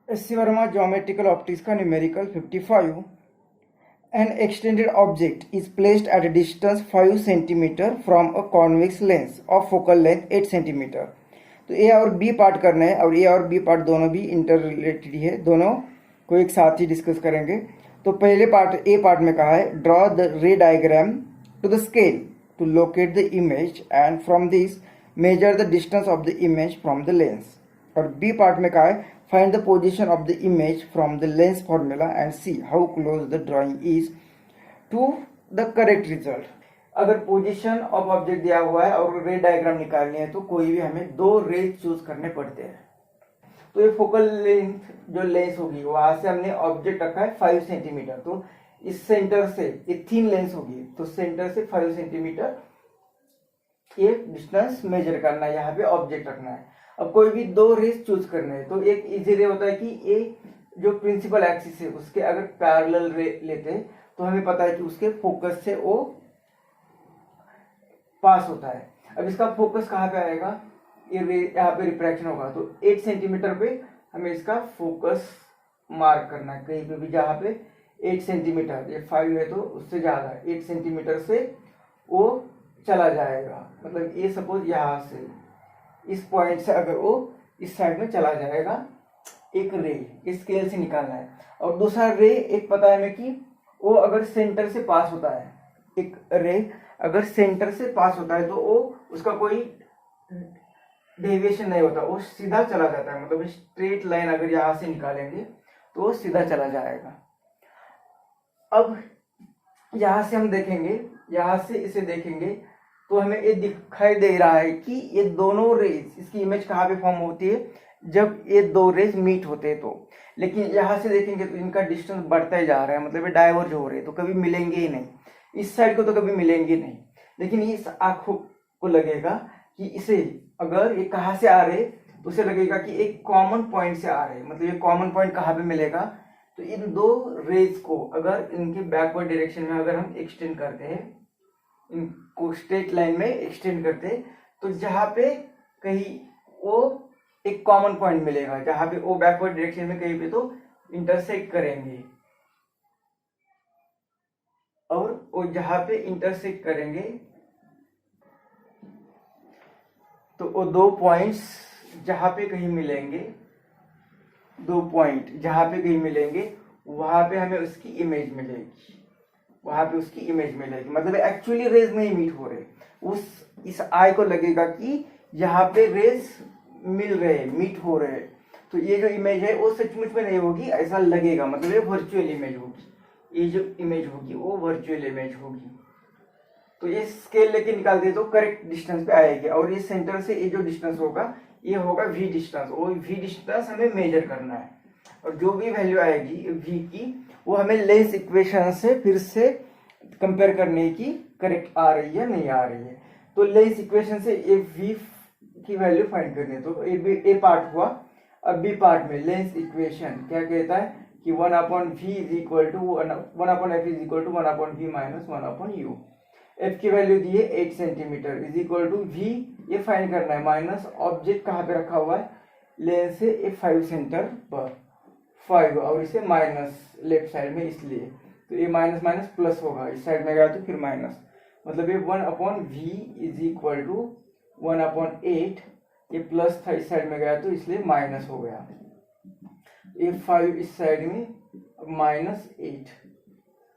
S C Verma geometrical optics का numerical 55। An extended object is placed at a distance 5 cm from a convex lens of focal length 8 cm। तो ए और B part करना है और ए और B part दोनों भी इंटर रिलेटेड है, दोनों को एक साथ ही डिस्कस करेंगे। तो पहले पार्ट ए पार्ट में कहा है draw the ray diagram to the scale to locate the image and from this measure the distance of the image from the lens. और बी पार्ट में कहा है find the position of the image from the lens formula and see how close the drawing is to the correct result। अगर position of object दिया हुआ है और रे डायग्राम निकालनी है तो कोई भी हमें दो रेज चूज करने पड़ते हैं। तो ये फोकल लेंथ जो लेंस होगी वहां से हमने ऑब्जेक्ट रखा है 5 सेंटीमीटर, तो इस सेंटर से ये थिन लेंस होगी तो सेंटर से 5 सेंटीमीटर ये डिस्टेंस मेजर करना है, यहाँ पे ऑब्जेक्ट रखना है। अब कोई भी दो रेस चूज करने हैं तो एक इजी रे होता है कि ये जो प्रिंसिपल एक्सिस है उसके अगर पैरेलल रे लेते हैं तो हमें पता है कि उसके फोकस से वो पास होता है। अब इसका फोकस कहाँ पे आएगा, ये रे यहाँ पे रिफ्रैक्शन होगा तो 8 सेंटीमीटर पे हमें इसका फोकस मार्क करना है कहीं पे भी जहाँ पे 8 सेंटीमीटर, ये 5 है तो उससे ज्यादा 8 सेंटीमीटर से वो चला जाएगा। मतलब ये सपोज यहाँ से इस पॉइंट से अगर वो इस साइड में चला जाएगा, एक रे इस स्केल से निकालना है। और दूसरा रे एक पता है हमें कि वो अगर सेंटर से पास होता है, एक रे अगर सेंटर से पास होता है तो वो उसका कोई डेविएशन नहीं होता, वो सीधा चला जाता है। मतलब स्ट्रेट लाइन अगर यहां से निकालेंगे तो वो सीधा चला जाएगा। अब यहां से हम देखेंगे, यहां से इसे देखेंगे तो हमें ये दिखाई दे रहा है कि ये दोनों रेज, इसकी इमेज कहाँ पे फॉर्म होती है जब ये दो रेज मीट होते हैं तो। लेकिन यहाँ से देखेंगे तो इनका डिस्टेंस बढ़ता ही जा रहा है, मतलब ये डाइवर्ज हो रहे हैं तो कभी मिलेंगे ही नहीं, इस साइड को तो कभी मिलेंगे नहीं। लेकिन इस आंखों को लगेगा कि इसे अगर ये कहाँ से आ रहे तो उसे लगेगा कि एक कॉमन पॉइंट से आ रहे, मतलब ये कॉमन पॉइंट कहाँ पे मिलेगा। तो इन दो रेज को अगर इनके बैकवर्ड डायरेक्शन में अगर हम एक्सटेंड करते हैं, इनको स्ट्रेट लाइन में एक्सटेंड करते तो जहां पे कहीं वो एक कॉमन पॉइंट मिलेगा जहां पे वो बैकवर्ड डायरेक्शन में कहीं पे तो इंटरसेक्ट करेंगे, और वो जहां पे इंटरसेक्ट करेंगे तो वो दो पॉइंट्स जहां पे कहीं मिलेंगे, दो पॉइंट जहां पे कहीं मिलेंगे वहां पे हमें उसकी इमेज मिलेगी, वहां पे उसकी इमेज मिलेगी। मतलब एक्चुअली रेज नहीं मीट हो रहे, उस इस आई को लगेगा कि यहाँ पे रेज मिल रहे, मीट हो रहे। तो ये जो इमेज है वो सचमुच में नहीं होगी, ऐसा लगेगा, मतलब ये वर्चुअल इमेज होगी। ये जो इमेज होगी वो वर्चुअल इमेज होगी। तो ये स्केल लेके निकालते तो करेक्ट डिस्टेंस पे आएगी। और ये सेंटर से ये जो डिस्टेंस होगा ये होगा वी डिस्टेंस, वो वी डिस्टेंस हमें मेजर करना है। और जो भी वैल्यू आएगी वी की वो हमें लेंस इक्वेशन से फिर से कंपेयर करने की करेक्ट आ रही है नहीं आ रही है। तो लेंस इक्वेशन से ए वी की वैल्यू फाइंड करनी है। तो ए पार्ट हुआ। अब बी पार्ट में लेंस इक्वेशन क्या कहता है कि 1/v is equal to 1/f is equal to 1/v minus 1/u। F की वैल्यू दी है 8 centimetre is equal to V, ये फाइंड करना है, माइनस ऑब्जेक्ट कहाँ पे रखा हुआ है लेंस से ए 5 सेंटर पर 5 और इसे माइनस लेफ्ट साइड में, इसलिए तो ये माइनस माइनस प्लस होगा, इस साइड में गया तो फिर माइनस, मतलब ये 1/v इज इक्वल टू 1/8, ये प्लस था इस साइड में गया तो इसलिए माइनस हो गया। ये 5 इस साइड में माइनस 8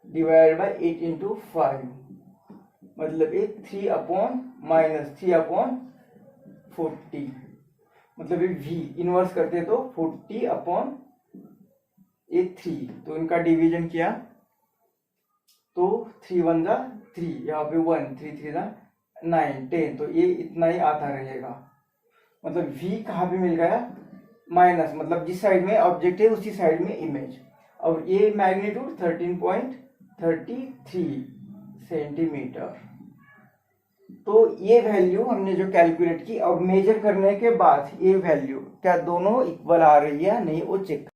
डिवाइड बाय 8 इंटू 5, मतलब ये 3/-3/40, मतलब ये v इनवर्स करते तो 40/3। तो इनका डिवीजन किया तो 3 1 जा 3, यहाँ पे 1 3 3 जा 9 10, तो ये इतना ही आता रहेगा। मतलब v कहाँ पे मिल गया माइनस, मतलब जिस साइड में ऑब्जेक्ट है उसी साइड में इमेज। और ये मैग्नीट्यूड 13.33 सेंटीमीटर। तो ये वैल्यू हमने जो कैलकुलेट की और मेजर करने के बाद ये वैल्यू क्या दोनों इक्वल आ रही है या नहीं वो चेक